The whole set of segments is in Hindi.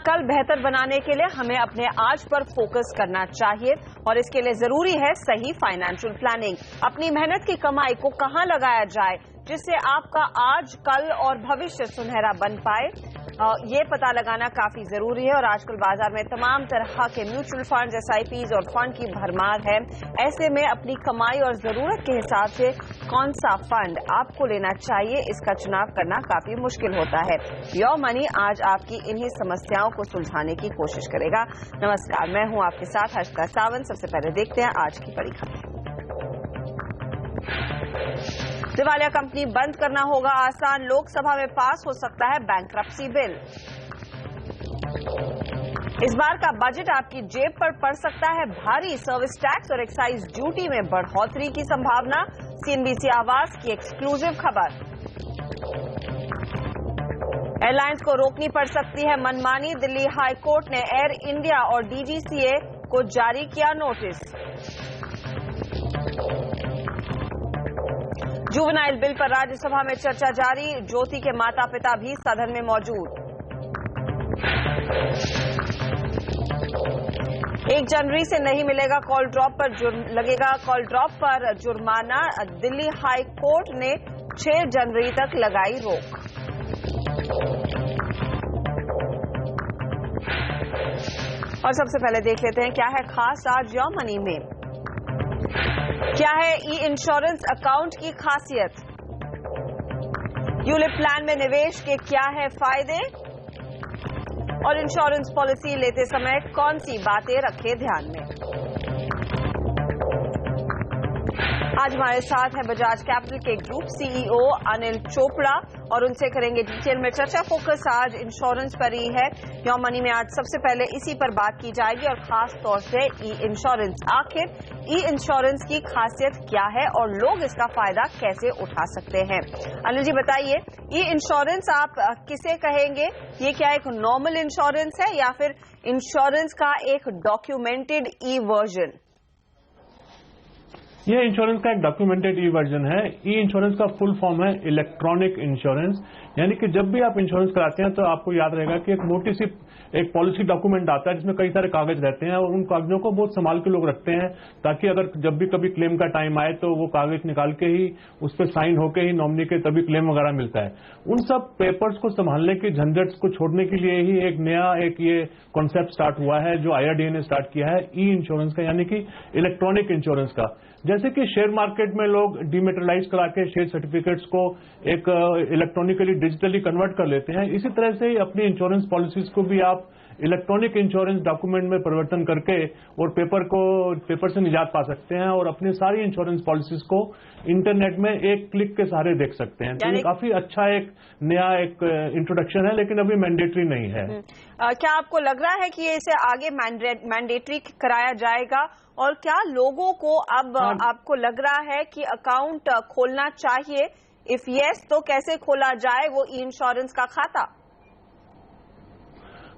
कल बेहतर बनाने के लिए हमें अपने आज पर फोकस करना चाहिए और इसके लिए जरूरी है सही फाइनेंशियल प्लानिंग। अपनी मेहनत की कमाई को कहां लगाया जाए जिससे आपका आज, कल और भविष्य सुनहरा बन पाए, ये पता लगाना काफी जरूरी है। और आजकल बाजार में तमाम तरह के म्यूचुअल फंड, SIPs और फंड की भरमार है। ऐसे में अपनी कमाई और जरूरत के हिसाब से कौन सा फंड आपको लेना चाहिए, इसका चुनाव करना काफी मुश्किल होता है। योर मनी आज आपकी इन्हीं समस्याओं को सुलझाने की कोशिश करेगा। नमस्कार, मैं हूं आपके साथ हर्षिता सावंत। सबसे पहले देखते हैं आज की बड़ी खबर। दिवालिया कंपनी बंद करना होगा आसान, लोकसभा में पास हो सकता है बैंक्रप्सी बिल। इस बार का बजट आपकी जेब पर पड़ सकता है भारी, सर्विस टैक्स और एक्साइज ड्यूटी में बढ़ोतरी की संभावना। CNBC आवाज की एक्सक्लूसिव खबर। एयरलाइंस को रोकनी पड़ सकती है मनमानी, दिल्ली हाई कोर्ट ने एयर इंडिया और DGCA को जारी किया नोटिस। जुवेनाइल बिल पर राज्यसभा में चर्चा जारी, ज्योति के माता पिता भी सदन में मौजूद। 1 जनवरी से नहीं मिलेगा कॉल ड्रॉप पर लगेगा कॉल ड्रॉप पर जुर्माना, दिल्ली हाई कोर्ट ने 6 जनवरी तक लगाई रोक। और सबसे पहले देख लेते हैं क्या है खास आज योर मनी में। क्या है ई इंश्योरेंस अकाउंट की खासियत, यूलिप प्लान में निवेश के क्या है फायदे और इंश्योरेंस पॉलिसी लेते समय कौन सी बातें रखें ध्यान में। आज हमारे साथ है बजाज कैपिटल के ग्रुप CEO अनिल चोपड़ा और उनसे करेंगे डिटेल में चर्चा। फोकस आज इंश्योरेंस पर ही है। योर मनी में आज सबसे पहले इसी पर बात की जाएगी और खास तौर से ई इंश्योरेंस। आखिर ई इंश्योरेंस की खासियत क्या है और लोग इसका फायदा कैसे उठा सकते हैं। अनिल जी बताइए, ई इंश्योरेंस आप किसे कहेंगे? ये क्या एक नॉर्मल इंश्योरेंस है या फिर इंश्योरेंस का एक डॉक्यूमेंटेड ई वर्जन? ये इंश्योरेंस का एक डॉक्यूमेंटेड ई वर्जन है। ई इंश्योरेंस का फुल फॉर्म है इलेक्ट्रॉनिक इंश्योरेंस, यानी कि जब भी आप इंश्योरेंस कराते हैं तो आपको याद रहेगा कि एक मोटी सी एक पॉलिसी डॉक्यूमेंट आता है जिसमें कई सारे कागज रहते हैं और उन कागजों को बहुत संभाल के लोग रखते हैं ताकि अगर जब भी कभी क्लेम का टाइम आए तो वो कागज निकाल के ही उस पर साइन होके ही नॉमिनी के तभी क्लेम वगैरह मिलता है। उन सब पेपर्स को संभालने की झंझट को छोड़ने के लिए ही एक नया ये कॉन्सेप्ट स्टार्ट हुआ है जो IRDA ने स्टार्ट किया है ई इंश्योरेंस का, यानी कि इलेक्ट्रॉनिक इंश्योरेंस का। जैसे कि शेयर मार्केट में लोग डिमेटेरियलाइज करा के शेयर सर्टिफिकेट्स को एक इलेक्ट्रॉनिकली डिजिटली कन्वर्ट कर लेते हैं, इसी तरह से ही अपनी इंश्योरेंस पॉलिसीज को भी आप इलेक्ट्रॉनिक इंश्योरेंस डॉक्यूमेंट में परिवर्तन करके और पेपर से निजात पा सकते हैं और अपनी सारी इंश्योरेंस पॉलिसीज को इंटरनेट में एक क्लिक के सहारे देख सकते हैं। तो ये काफी अच्छा एक नया एक इंट्रोडक्शन है, लेकिन अभी मैंडेटरी नहीं है। क्या आपको लग रहा है कि ये इसे आगे मैंडेटरी कराया जाएगा और क्या लोगों को अब आपको लग रहा है कि अकाउंट खोलना चाहिए? इफ यस तो कैसे खोला जाए वो ई इंश्योरेंस का खाता?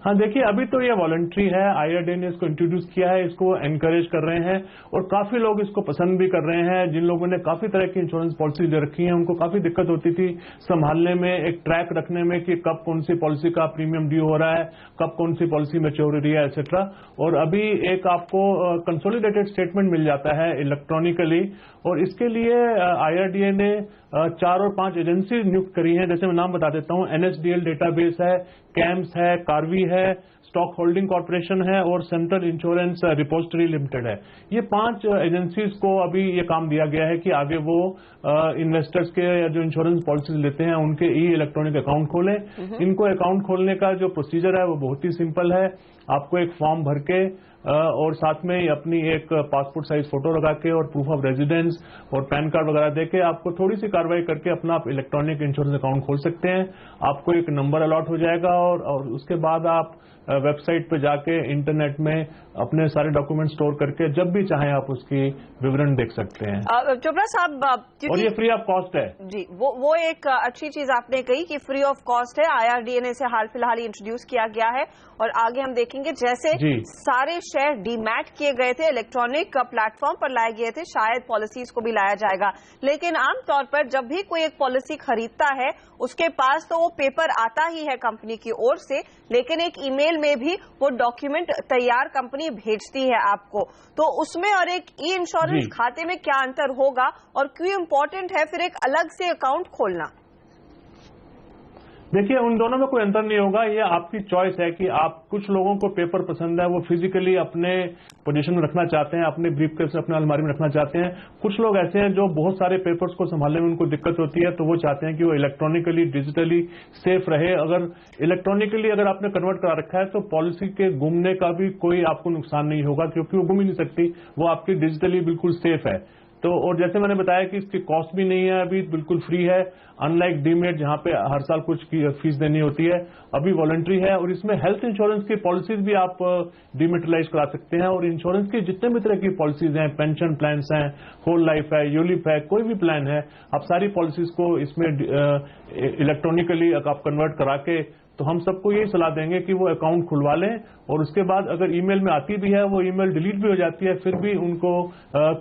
हाँ देखिए, अभी तो ये वॉलंटरी है, IRDA ने इसको इंट्रोड्यूस किया है, इसको एनकरेज कर रहे हैं और काफी लोग इसको पसंद भी कर रहे हैं। जिन लोगों ने काफी तरह की इंश्योरेंस पॉलिसी ले रखी है उनको काफी दिक्कत होती थी संभालने में, एक ट्रैक रखने में कि कब कौन सी पॉलिसी का प्रीमियम ड्यू हो रहा है, कब कौन सी पॉलिसी मैच्योर हो रही है, एक्सेट्रा। और अभी एक आपको कंसोलिडेटेड स्टेटमेंट मिल जाता है इलेक्ट्रॉनिकली और इसके लिए IRDA ने 4 और 5 एजेंसी नियुक्त करी हैं। जैसे मैं नाम बता देता हूं, NSDL डेटाबेस है, कैम्स है, कार्वी है, स्टॉक होल्डिंग कॉर्पोरेशन है और सेंट्रल इंश्योरेंस रिपोजिटरी लिमिटेड है। ये 5 एजेंसीज को अभी ये काम दिया गया है कि आगे वो इन्वेस्टर्स के या जो इंश्योरेंस पॉलिसीज लेते हैं उनके ई इलेक्ट्रॉनिक अकाउंट खोलें। इनको अकाउंट खोलने का जो प्रोसीजर है वो बहुत ही सिंपल है। आपको एक फॉर्म भर के और साथ में अपनी एक पासपोर्ट साइज फोटो लगा के और प्रूफ ऑफ रेजिडेंस और पैन कार्ड वगैरह देके आपको थोड़ी सी कार्रवाई करके अपना आप इलेक्ट्रॉनिक इंश्योरेंस अकाउंट खोल सकते हैं। आपको एक नंबर अलॉट हो जाएगा और उसके बाद आप वेबसाइट पे जाके इंटरनेट में अपने सारे डॉक्यूमेंट स्टोर करके जब भी चाहें आप उसकी विवरण देख सकते हैं। चोपड़ा साहब, और ये फ्री ऑफ कॉस्ट है जी। वो एक अच्छी चीज आपने कही कि फ्री ऑफ कॉस्ट है। IRDA ने इसे हाल फिलहाल ही इंट्रोड्यूस किया गया है और आगे हम देखेंगे जैसे सारे शेयर डीमैट किए गए थे, इलेक्ट्रॉनिक प्लेटफॉर्म पर लाए गए थे, शायद पॉलिसीज को भी लाया जाएगा। लेकिन आमतौर पर जब भी कोई एक पॉलिसी खरीदता है उसके पास तो वो पेपर आता ही है कंपनी की ओर से, लेकिन एक ईमेल ईमेल में भी वो डॉक्यूमेंट तैयार कंपनी भेजती है आपको, तो उसमें और एक ई इंश्योरेंस खाते में क्या अंतर होगा और क्यों इम्पोर्टेंट है फिर एक अलग से अकाउंट खोलना? देखिए, उन दोनों में कोई अंतर नहीं होगा। ये आपकी चॉइस है कि आप, कुछ लोगों को पेपर पसंद है, वो फिजिकली अपने पोजीशन में रखना चाहते हैं, अपने ब्रीफकेस अपने अलमारी में रखना चाहते हैं। कुछ लोग ऐसे हैं जो बहुत सारे पेपर्स को संभालने में उनको दिक्कत होती है, तो वो चाहते हैं कि वो इलेक्ट्रॉनिकली डिजिटली सेफ रहे। अगर इलेक्ट्रॉनिकली अगर आपने कन्वर्ट करा रखा है तो पॉलिसी के गुमने का भी कोई आपको नुकसान नहीं होगा, क्योंकि वो गुम ही नहीं सकती, वो आपकी डिजिटली बिल्कुल सेफ है। तो और जैसे मैंने बताया कि इसकी कॉस्ट भी नहीं है, अभी बिल्कुल फ्री है, अनलाइक डीमेट जहां पे हर साल कुछ की फीस देनी होती है, अभी वॉलंटरी है। और इसमें हेल्थ इंश्योरेंस की पॉलिसीज भी आप डीमेटलाइज करा सकते हैं, और इंश्योरेंस की जितने भी तरह की पॉलिसीज हैं, पेंशन प्लान्स हैं, होल लाइफ है, यूलिप है, कोई भी प्लान है, आप सारी पॉलिसीज को इसमें इलेक्ट्रॉनिकली आप कन्वर्ट करा के, तो हम सबको यही सलाह देंगे कि वो अकाउंट खुलवा लें। और उसके बाद अगर ईमेल में आती भी है, वो ईमेल डिलीट भी हो जाती है, फिर भी उनको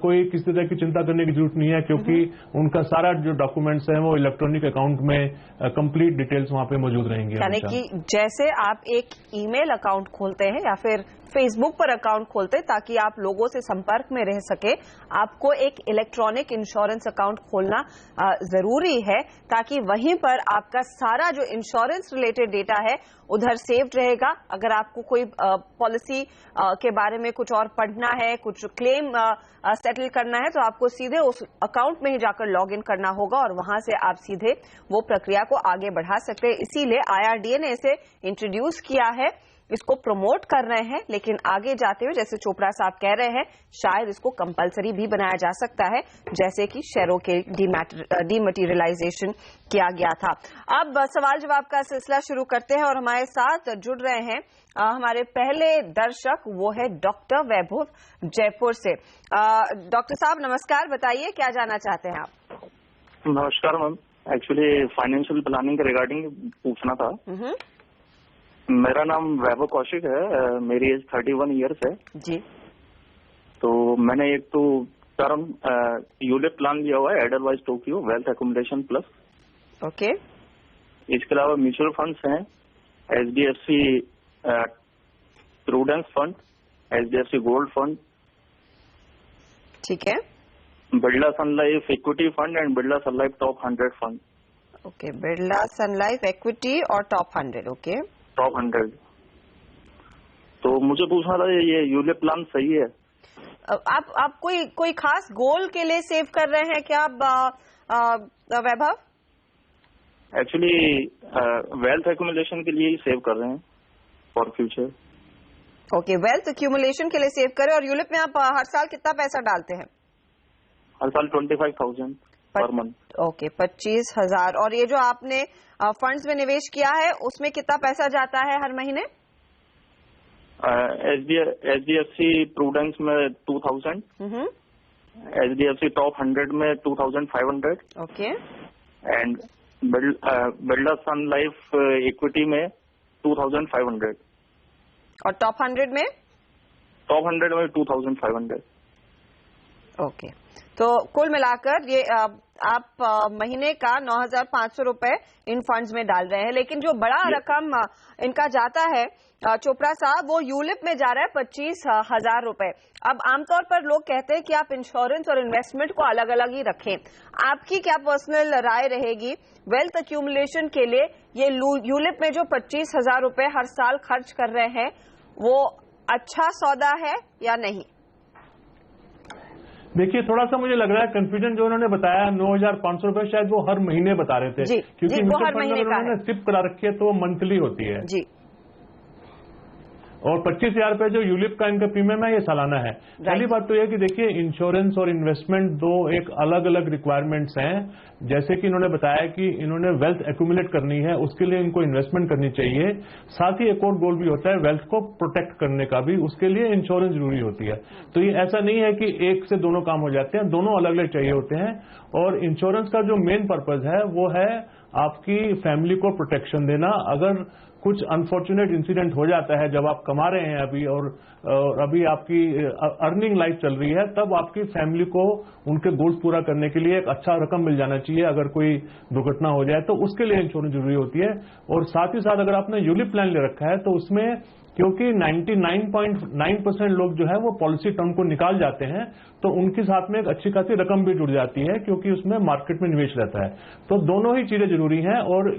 कोई किसी तरह की चिंता करने की जरूरत नहीं है, क्योंकि उनका सारा जो डॉक्यूमेंट्स हैं वो इलेक्ट्रॉनिक अकाउंट में कंप्लीट डिटेल्स वहां पे मौजूद रहेंगे। यानी कि जैसे आप एक ईमेल अकाउंट खोलते हैं या फिर फेसबुक पर अकाउंट खोलते हैं ताकि आप लोगों से संपर्क में रह सके, आपको एक इलेक्ट्रॉनिक इंश्योरेंस अकाउंट खोलना जरूरी है, ताकि वहीं पर आपका सारा जो इंश्योरेंस रिलेटेड डेटा है उधर सेव्ड रहेगा। अगर आपको कोई पॉलिसी के बारे में कुछ और पढ़ना है, कुछ क्लेम सेटल करना है, तो आपको सीधे उस अकाउंट में ही जाकर लॉग इन करना होगा और वहां से आप सीधे वो प्रक्रिया को आगे बढ़ा सकते हैं। इसीलिए IRDA ने इसे इंट्रोड्यूस किया है, इसको प्रमोट कर रहे हैं, लेकिन आगे जाते हुए जैसे चोपड़ा साहब कह रहे हैं, शायद इसको कंपलसरी भी बनाया जा सकता है, जैसे कि शेयरों के डीमैटेरियलाइजेशन किया गया था। अब सवाल जवाब का सिलसिला शुरू करते हैं और हमारे साथ जुड़ रहे हैं हमारे पहले दर्शक, वो है डॉक्टर वैभव जयपुर से। डॉक्टर साहब नमस्कार, बताइए क्या जानना चाहते हैं आप? नमस्कार मैम, एक्चुअली फाइनेंशियल प्लानिंग के रिगार्डिंग पूछना था। मेरा नाम वैभव कौशिक है, मेरी एज 31 ईयर्स है जी। तो मैंने एक तो टर्म यूलिप प्लान लिया हुआ है, Edelweiss Tokio wealth accommodation plus. Okay. इसके अलावा म्यूचुअल फंड्स हैं, HDFC prudence fund, HDFC gold fund, ठीक है, बिरला सन life equity fund and Birla sun Life top 100 fund. Okay, Birla sun life equity और टॉप 100। Okay, top 100। तो मुझे पूछना था ये यूलिप प्लान सही है? आप कोई खास गोल के लिए सेव कर रहे हैं क्या वैभव? एक्चुअली वेल्थ एक्यूमुलेशन के लिए ही सेव कर रहे हैं for future. Okay, wealth accumulation के लिए सेव करें। और यूलिप में आप हर साल कितना पैसा डालते हैं? हर साल 25,000 पर मंथ। ओके, 25,000। और ये जो आपने फंड्स में निवेश किया है उसमें कितना पैसा जाता है हर महीने? HDFC प्रूडेंस में 2,000, HDFC टॉप 100 में 2,500। Okay. And Birla sun life equity में 2,500। और टॉप 100 में? टॉप 100 में 2,500। ओके, तो कुल मिलाकर ये आप महीने का 9,500 रुपए इन फंड्स में डाल रहे हैं। लेकिन जो बड़ा रकम इनका जाता है चोपड़ा साहब, वो यूलिप में जा रहा है 25,000 रुपए। अब आमतौर पर लोग कहते हैं कि आप इंश्योरेंस और इन्वेस्टमेंट को अलग अलग ही रखें। आपकी क्या पर्सनल राय रहेगी वेल्थ एक्यूमुलेशन के लिए? ये यूलिप में जो 25,000 रुपए हर साल खर्च कर रहे हैं, वो अच्छा सौदा है या नहीं? देखिए, थोड़ा सा मुझे लग रहा है कंफ्यूजन जो उन्होंने बताया 9,500 रुपए, शायद वो हर महीने बता रहे थे। क्योंकि वो हर महीने का उन्होंने सिप करा रखी है तो वो मंथली होती है जी। और 25,000 रुपए जो यूलिप का इनका प्रीमियम है ये सालाना है। पहली बात तो यह कि देखिए, इंश्योरेंस और इन्वेस्टमेंट दो एक अलग अलग रिक्वायरमेंट्स हैं। जैसे कि इन्होंने बताया कि इन्होंने वेल्थ एक्यूमुलेट करनी है, उसके लिए इनको इन्वेस्टमेंट करनी चाहिए। साथ ही एक और गोल भी होता है वेल्थ को प्रोटेक्ट करने का भी, उसके लिए इंश्योरेंस जरूरी होती है। तो ये ऐसा नहीं है कि एक से दोनों काम हो जाते हैं, दोनों अलग अलग चाहिए होते हैं। और इंश्योरेंस का जो मेन पर्पज है वो है आपकी फैमिली को प्रोटेक्शन देना। अगर कुछ अनफॉर्चुनेट इंसिडेंट हो जाता है जब आप कमा रहे हैं अभी और अभी आपकी अर्निंग लाइफ चल रही है, तब आपकी फैमिली को उनके गोल्स पूरा करने के लिए एक अच्छा रकम मिल जाना चाहिए। अगर कोई दुर्घटना हो जाए तो उसके लिए इंश्योरेंस जरूरी होती है। और साथ ही साथ अगर आपने यूलिप प्लान ले रखा है तो उसमें क्योंकि 99.9% लोग जो है वो पॉलिसी टर्म को निकाल जाते हैं, तो उनके साथ में एक अच्छी खासी रकम भी जुड़ जाती है, क्योंकि उसमें मार्केट में निवेश रहता है। तो दोनों ही चीजें जरूरी हैं, और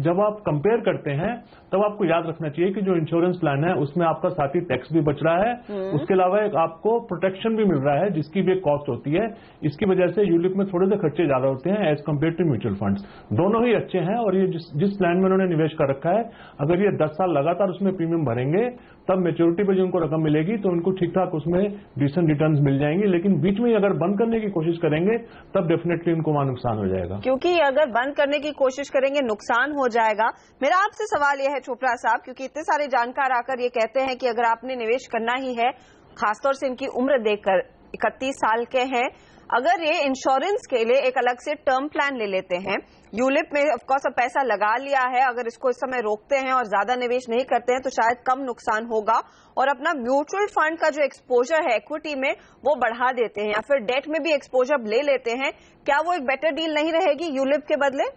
जब आप कंपेयर करते हैं तब आपको याद रखना चाहिए कि जो इंश्योरेंस प्लान है उसमें आपका साथ ही टैक्स भी बच रहा है, उसके अलावा एक आपको प्रोटेक्शन भी मिल रहा है, जिसकी भी एक कॉस्ट होती है। इसकी वजह से यूलिप में थोड़े से खर्चे ज्यादा होते हैं as compare to mutual funds. दोनों ही अच्छे हैं, और ये जिस प्लान में उन्होंने निवेश कर रखा है, अगर ये 10 साल लगातार उसमें प्रीमियम भरेंगे तब मेच्योरिटी पे जो उनको रकम मिलेगी तो उनको ठीक ठाक उसमें डिसेंट रिटर्न्स मिल जाएंगी। लेकिन बीच में अगर बंद करने की कोशिश करेंगे तब डेफिनेटली उनको वहां नुकसान हो जाएगा, क्योंकि अगर बंद करने की कोशिश करेंगे नुकसान हो जाएगा। मेरा आपसे सवाल यह है चोपड़ा साहब, क्योंकि इतने सारे जानकार आकर ये कहते हैं कि अगर आपने निवेश करना ही है, खासतौर से इनकी उम्र देखकर 31 साल के हैं, अगर ये इंश्योरेंस के लिए एक अलग से टर्म प्लान ले लेते हैं, यूलिप में ऑफकोर्स अब पैसा लगा लिया है, अगर इसको इस समय रोकते हैं और ज्यादा निवेश नहीं करते हैं तो शायद कम नुकसान होगा, और अपना म्यूचुअल फंड का जो एक्सपोजर है इक्विटी में वो बढ़ा देते हैं, या फिर डेट में भी एक्सपोजर ले लेते हैं, क्या वो एक बेटर डील नहीं रहेगी यूलिप के बदले?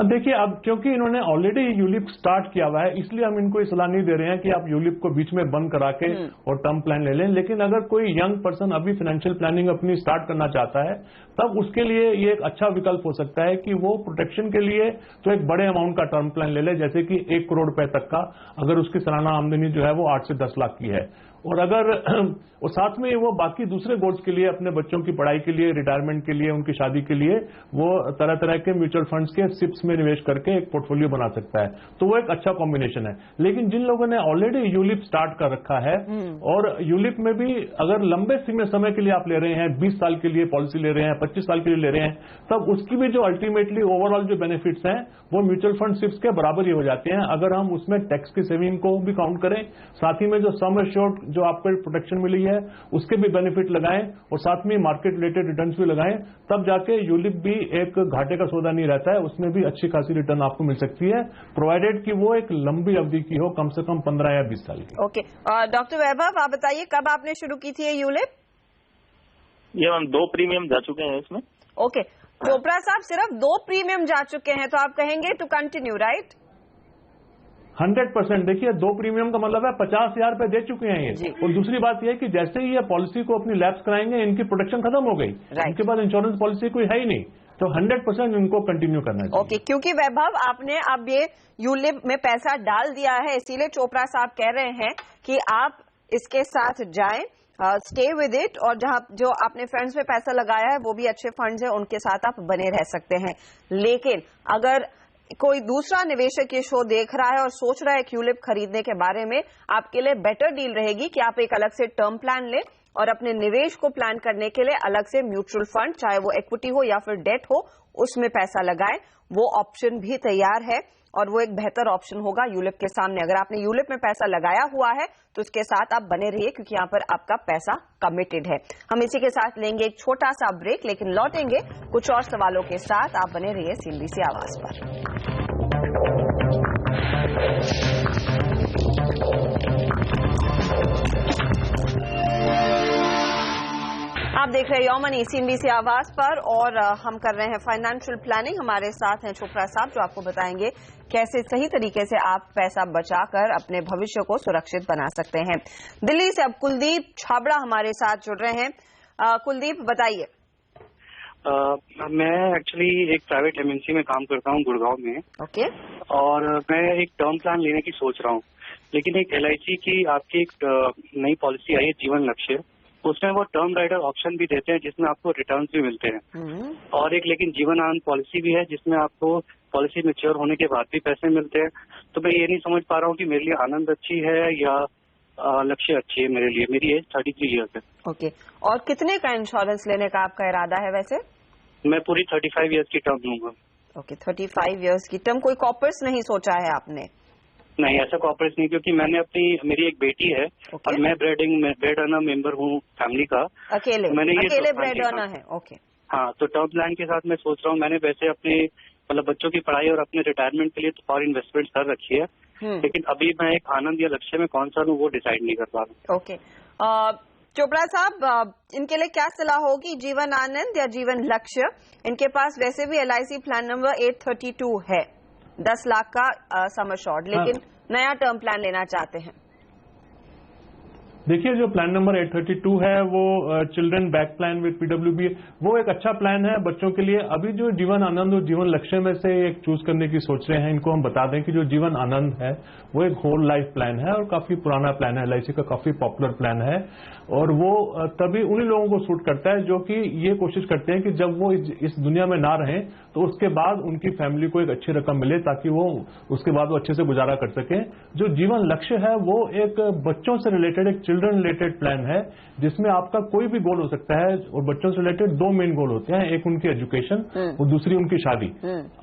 देखिए, अब क्योंकि इन्होंने ऑलरेडी यूलिप स्टार्ट किया हुआ है, इसलिए हम इनको ये सलाह नहीं दे रहे हैं कि आप यूलिप को बीच में बंद करा के और टर्म प्लान ले लें। लेकिन अगर कोई यंग पर्सन अभी फाइनेंशियल प्लानिंग अपनी स्टार्ट करना चाहता है, तब उसके लिए ये एक अच्छा विकल्प हो सकता है कि वो प्रोटेक्शन के लिए तो एक बड़े अमाउंट का टर्म प्लान ले ले, जैसे कि 1 करोड़ रुपए तक का, अगर उसकी सालाना आमदनी जो है वो 8 से 10 लाख की है। और अगर और साथ में वो बाकी दूसरे गोल्स के लिए, अपने बच्चों की पढ़ाई के लिए, रिटायरमेंट के लिए, उनकी शादी के लिए, वो तरह तरह के म्यूचुअल फंड्स के सिप्स में निवेश करके एक पोर्टफोलियो बना सकता है। तो वो एक अच्छा कॉम्बिनेशन है। लेकिन जिन लोगों ने ऑलरेडी यूलिप स्टार्ट कर रखा है, और यूलिप में भी अगर लंबे समय के लिए आप ले रहे हैं, 20 साल के लिए पॉलिसी ले रहे हैं, 25 साल के लिए ले रहे हैं, तब उसकी भी जो अल्टीमेटली ओवरऑल जो बेनिफिट्स हैं वो म्यूचुअल फंड सिप्स के बराबर ही हो जाते हैं, अगर हम उसमें टैक्स की सेविंग को भी काउंट करें, साथ ही में जो सम एश्योर्ड जो आपको प्रोटेक्शन मिली है उसके भी बेनिफिट लगाएं, और साथ में मार्केट रिलेटेड रिटर्न्स भी लगाएं, तब जाके यूलिप भी एक घाटे का सौदा नहीं रहता है, उसमें भी अच्छी खासी रिटर्न आपको मिल सकती है, प्रोवाइडेड कि वो एक लंबी अवधि की हो, कम से कम 15 या 20 साल की। ओके, डॉक्टर वैभव, आप बताइए कब आपने शुरू की थी ये यूलिप? ये मैम 2 प्रीमियम जा चुके हैं इसमें। ओके, चोपड़ा साहब सिर्फ 2 प्रीमियम जा चुके हैं, तो आप कहेंगे टू कंटिन्यू, राइट? 100%। देखिए, 2 प्रीमियम का मतलब है 50,000 रुपए दे चुके हैं ये। और दूसरी बात यह है कि जैसे ही ये पॉलिसी को अपनी लैप्स कराएंगे, इनकी प्रोटेक्शन खत्म हो गई, इनके पास इंश्योरेंस पॉलिसी कोई है ही नहीं, तो 100% इनको कंटिन्यू करना चाहिए। ओके, क्योंकि वैभव आपने अब ये यूलिप में पैसा डाल दिया है, इसीलिए चोपड़ा साहब कह रहे हैं कि आप इसके साथ जाएं, स्टे विद इट, और जहां जो आपने फंड्स में पैसा लगाया है वो भी अच्छे फंड्स हैं, उनके साथ आप बने रह सकते हैं। लेकिन अगर कोई दूसरा निवेशक ये शो देख रहा है और सोच रहा है यूलिप खरीदने के बारे में, आपके लिए बेटर डील रहेगी कि आप एक अलग से टर्म प्लान लें और अपने निवेश को प्लान करने के लिए अलग से म्यूचुअल फंड, चाहे वो इक्विटी हो या फिर डेट हो, उसमें पैसा लगाएं। वो ऑप्शन भी तैयार है और वो एक बेहतर ऑप्शन होगा यूलिप के सामने। अगर आपने यूलिप में पैसा लगाया हुआ है तो उसके साथ आप बने रहिए, क्योंकि यहाँ पर आपका पैसा कमिटेड है। हम इसी के साथ लेंगे एक छोटा सा ब्रेक, लेकिन लौटेंगे कुछ और सवालों के साथ। आप बने रहिए CNBC आवाज पर। आप देख रहे हैं यौमनी CNBC आवाज पर, और हम कर रहे हैं फाइनेंशियल प्लानिंग। हमारे साथ हैं चोपड़ा साहब, जो आपको बताएंगे कैसे सही तरीके से आप पैसा बचाकर अपने भविष्य को सुरक्षित बना सकते हैं। दिल्ली से अब कुलदीप छाबड़ा हमारे साथ जुड़ रहे हैं। कुलदीप, बताइए। मैं एक्चुअली एक प्राइवेट MNC में काम करता हूँ गुड़गांव में। ओके। और मैं एक टर्म प्लान लेने की सोच रहा हूँ, लेकिन एक LIC की आपकी एक नई पॉलिसी आई है, जीवन लक्ष्य, उसमें वो टर्म राइडर ऑप्शन भी देते हैं जिसमें आपको रिटर्न्स भी मिलते हैं, और एक लेकिन जीवन आनंद पॉलिसी भी है जिसमें आपको पॉलिसी मैच्योर होने के बाद भी पैसे मिलते हैं। तो मैं ये नहीं समझ पा रहा हूँ कि मेरे लिए आनंद अच्छी है या लक्ष्य अच्छी है मेरे लिए। मेरी एज 33 ईयर्स है। ओके, और कितने का इंश्योरेंस लेने का आपका इरादा है वैसे? मैं पूरी 35 ईयर्स की टर्म लूंगा। ओके, 35 ईयर्स की टर्म। कोई कॉर्पोरेट्स नहीं सोचा है आपने? नहीं, ऐसा कॉर्पोरेट नहीं, क्योंकि मैंने मेरी एक बेटी है और मैं ब्रेड अर्नर मेंबर हूँ फैमिली का। अकेले ब्रेड अर्नर है। ओके, हाँ, तो टर्म प्लान के साथ मैं सोच रहा हूँ। मैंने वैसे अपने मतलब बच्चों की पढ़ाई और अपने रिटायरमेंट के लिए तो और इन्वेस्टमेंट कर रखी है, लेकिन अभी मैं एक आनंद या लक्ष्य में कौन सा लूँ वो डिसाइड नहीं कर पा रहा। ओके, चोपड़ा साहब, इनके लिए क्या सलाह होगी? जीवन आनंद या जीवन लक्ष्य? इनके पास वैसे भी LIC प्लान नंबर 832 है, 10 लाख का सम एश्योर्ड, लेकिन नया टर्म प्लान लेना चाहते हैं? देखिए, जो प्लान नंबर 832 है वो चिल्ड्रन बैक प्लान विद पीडब्ल्यूबी, वो एक अच्छा प्लान है बच्चों के लिए। अभी जो जीवन आनंद और जीवन लक्ष्य में से एक चूज करने की सोच रहे हैं, इनको हम बता दें कि जो जीवन आनंद है वो एक होल लाइफ प्लान है और काफी पुराना प्लान है, LIC का काफी पॉपुलर प्लान है। और वो तभी उन्हीं लोगों को सूट करता है जो कि ये कोशिश करते हैं कि जब वो इस दुनिया में ना रहें तो उसके बाद उनकी फैमिली को एक अच्छी रकम मिले ताकि वो उसके बाद वो अच्छे से गुजारा कर सकें। जो जीवन लक्ष्य है वो एक बच्चों से रिलेटेड, एक चिल्ड्रन रिलेटेड प्लान है जिसमें आपका कोई भी गोल हो सकता है। और बच्चों से रिलेटेड 2 मेन गोल होते हैं, एक उनकी एजुकेशन और दूसरी उनकी शादी।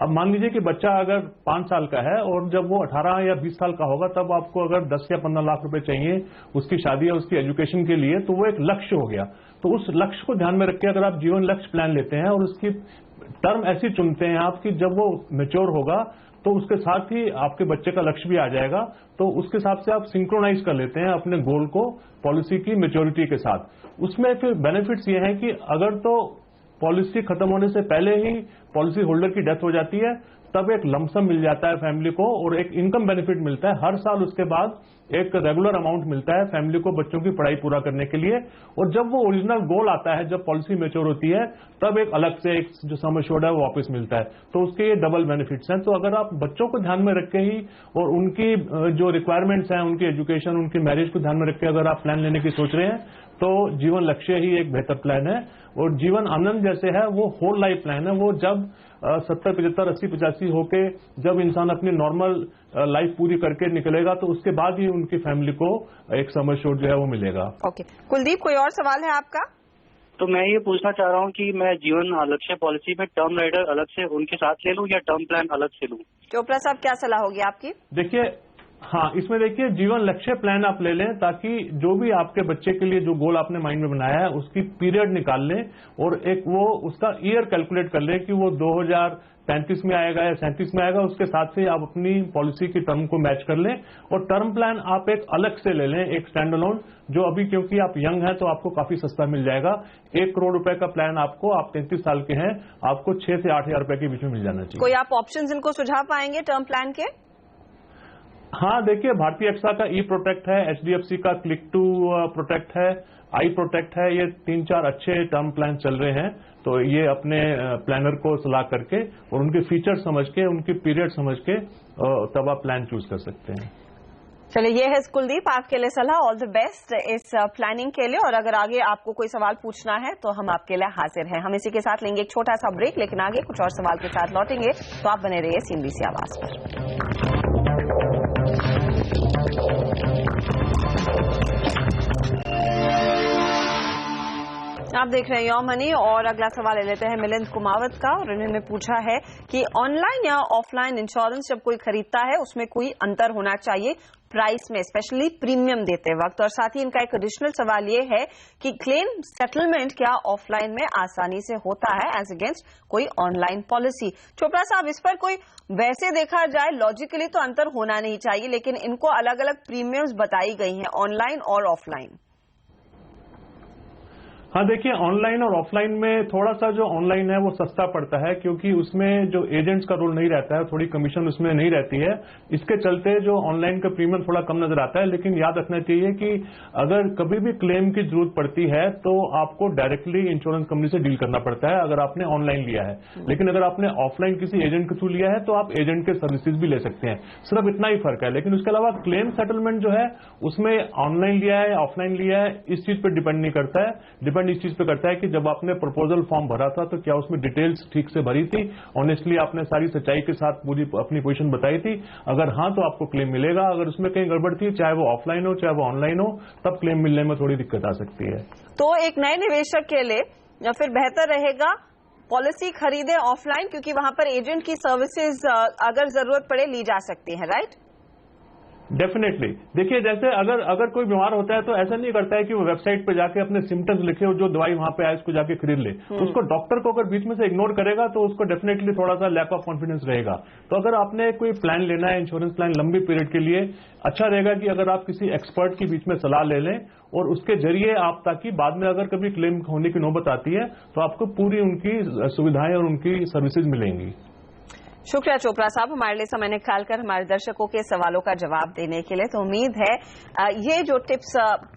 अब मान लीजिए कि बच्चा अगर 5 साल का है और जब वो 18 या 20 साल का होगा तब आपको अगर 10 या 15 लाख रुपए चाहिए उसकी शादी या उसकी एजुकेशन के लिए, तो वो एक लक्ष्य हो गया। तो उस लक्ष्य को ध्यान में रख के अगर आप जीवन लक्ष्य प्लान लेते हैं और उसकी टर्म ऐसी चुनते हैं आप कि जब वो मैच्योर होगा तो उसके साथ ही आपके बच्चे का लक्ष्य भी आ जाएगा, तो उसके हिसाब से आप सिंक्रोनाइज कर लेते हैं अपने गोल को पॉलिसी की मैच्योरिटी के साथ। उसमें फिर बेनिफिट्स ये हैं कि अगर तो पॉलिसी खत्म होने से पहले ही पॉलिसी होल्डर की डेथ हो जाती है तब एक लमसम मिल जाता है फैमिली को और एक इनकम बेनिफिट मिलता है। हर साल उसके बाद एक रेगुलर अमाउंट मिलता है फैमिली को बच्चों की पढ़ाई पूरा करने के लिए। और जब वो ओरिजिनल गोल आता है, जब पॉलिसी मैच्योर होती है, तब एक अलग से एक जो सम एश्योर्ड है वो वापस मिलता है। तो उसके ये डबल बेनिफिट्स हैं। तो अगर आप बच्चों को ध्यान में रख के ही और उनकी जो रिक्वायरमेंट्स हैं, उनकी एजुकेशन, उनकी मैरिज को ध्यान में रख के अगर आप प्लान लेने की सोच रहे हैं तो जीवन लक्ष्य ही एक बेहतर प्लान है। और जीवन आनंद जैसे है वो होल लाइफ प्लान है। वो जब 70, 75, 80, 85 होके जब इंसान अपनी नॉर्मल लाइफ पूरी करके निकलेगा तो उसके बाद ही उनकी फैमिली को एक सम एश्योर्ड जो है वो मिलेगा। ओके, कुलदीप, कोई और सवाल है आपका? तो मैं ये पूछना चाह रहा हूँ कि मैं जीवन लक्ष्य पॉलिसी में टर्म राइडर अलग से उनके साथ ले लूँ या टर्म प्लान अलग से लूँ? चोपड़ा साहब, क्या सलाह होगी आपकी? देखिए, हाँ, इसमें देखिए जीवन लक्ष्य प्लान आप ले लें ताकि जो भी आपके बच्चे के लिए जो गोल आपने माइंड में बनाया है उसकी पीरियड निकाल लें और एक वो उसका ईयर कैलकुलेट कर लें कि वो 2035 में आएगा या 37 में आएगा। उसके साथ से आप अपनी पॉलिसी की टर्म को मैच कर लें और टर्म प्लान आप एक अलग से ले लें, एक स्टैंड अलोन, जो अभी क्योंकि आप यंग हैं तो आपको काफी सस्ता मिल जाएगा। 1 करोड़ रुपए का प्लान आपको, आप 33 साल के हैं, आपको 6 से 8 हजार रुपए के बीच में मिल जाना चाहिए। कोई आप ऑप्शन इनको सुझाव पाएंगे टर्म प्लान के? हाँ, देखिए, भारतीय एक्सा का ई प्रोटेक्ट है, HDFC का क्लिक टू प्रोटेक्ट है, आई प्रोटेक्ट है। ये 3-4 अच्छे टर्म प्लान चल रहे हैं। तो ये अपने प्लानर को सलाह करके और उनके फीचर समझ के, उनकी पीरियड समझ के तब आप प्लान चूज कर सकते हैं। चलिए, ये है कुलदीप आपके लिए सलाह। ऑल द बेस्ट इस प्लानिंग के लिए। और अगर आगे आपको कोई सवाल पूछना है तो हम आपके लिए हाजिर हैं। हम इसी के साथ लेंगे एक छोटा सा ब्रेक, लेकिन आगे कुछ और सवाल के साथ लौटेंगे। तो आप बने रहिए CNBC आवाज पर। आप देख रहे हैं योर मनी और अगला सवाल ले लेते हैं मिलिंद कुमावत का। और उन्होंने पूछा है कि ऑनलाइन या ऑफलाइन इंश्योरेंस जब कोई खरीदता है उसमें कोई अंतर होना चाहिए प्राइस में, स्पेशली प्रीमियम देते वक्त। और साथ ही इनका एक एडिशनल सवाल ये है कि क्लेम सेटलमेंट क्या ऑफलाइन में आसानी से होता है एज अगेंस्ट कोई ऑनलाइन पॉलिसी? चोपड़ा साहब, इस पर कोई वैसे देखा जाए लॉजिकली तो अंतर होना नहीं चाहिए, लेकिन इनको अलग अलग प्रीमियम्स बताई गई हैं ऑनलाइन और ऑफलाइन। हाँ, देखिए, ऑनलाइन और ऑफलाइन में थोड़ा सा जो ऑनलाइन है वो सस्ता पड़ता है क्योंकि उसमें जो एजेंट्स का रोल नहीं रहता है, थोड़ी कमीशन उसमें नहीं रहती है। इसके चलते जो ऑनलाइन का प्रीमियम थोड़ा कम नजर आता है। लेकिन याद रखना चाहिए कि अगर कभी भी क्लेम की जरूरत पड़ती है तो आपको डायरेक्टली इंश्योरेंस कंपनी से डील करना पड़ता है अगर आपने ऑनलाइन लिया है। लेकिन अगर आपने ऑफलाइन किसी एजेंट के थ्रू लिया है तो आप एजेंट के सर्विसेज भी ले सकते हैं। सिर्फ इतना ही फर्क है। लेकिन उसके अलावा क्लेम सेटलमेंट जो है उसमें ऑनलाइन लिया है या ऑफलाइन लिया है इस चीज पर डिपेंड नहीं करता है। डिपेंड इस चीज पे करता है कि जब आपने प्रपोजल फॉर्म भरा था तो क्या उसमें डिटेल्स ठीक से भरी थी, ऑनेस्टली आपने सारी सच्चाई के साथ पूरी अपनी पोजीशन बताई थी। अगर हाँ तो आपको क्लेम मिलेगा। अगर उसमें कहीं गड़बड़ थी, चाहे वो ऑफलाइन हो चाहे वो ऑनलाइन हो, तब क्लेम मिलने में थोड़ी दिक्कत आ सकती है। तो एक नए निवेशक के लिए या फिर बेहतर रहेगा पॉलिसी खरीदे ऑफलाइन, क्योंकि वहां पर एजेंट की सर्विसेज अगर जरूरत पड़े ली जा सकती है, राइट? डेफिनेटली। देखिए, जैसे अगर कोई बीमार होता है तो ऐसा नहीं करता है कि वो वेबसाइट पे जाके अपने सिम्टम्स लिखे और जो दवाई वहां पे आए उसको जाके खरीद ले। उसको डॉक्टर को अगर बीच में से इग्नोर करेगा तो उसको डेफिनेटली थोड़ा सा लैक ऑफ कॉन्फिडेंस रहेगा। तो अगर आपने कोई प्लान लेना है, इंश्योरेंस प्लान लंबी पीरियड के लिए, अच्छा रहेगा कि अगर आप किसी एक्सपर्ट के बीच में सलाह ले लें और उसके जरिए आप, ताकि बाद में अगर कभी क्लेम होने की नौबत आती है तो आपको पूरी उनकी सुविधाएं और उनकी सर्विसेज मिलेंगी। शुक्रिया चोपड़ा साहब हमारे लिए समय निकाल कर हमारे दर्शकों के सवालों का जवाब देने के लिए। तो उम्मीद है ये जो टिप्स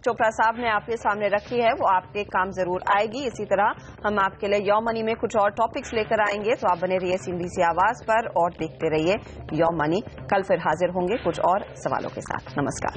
चोपड़ा साहब ने आपके सामने रखी है वो आपके काम जरूर आएगी। इसी तरह हम आपके लिए योर मनी में कुछ और टॉपिक्स लेकर आएंगे, तो आप बने रहिए CNBC आवाज पर और देखते रहिए योर मनी। कल फिर हाजिर होंगे कुछ और सवालों के साथ। नमस्कार।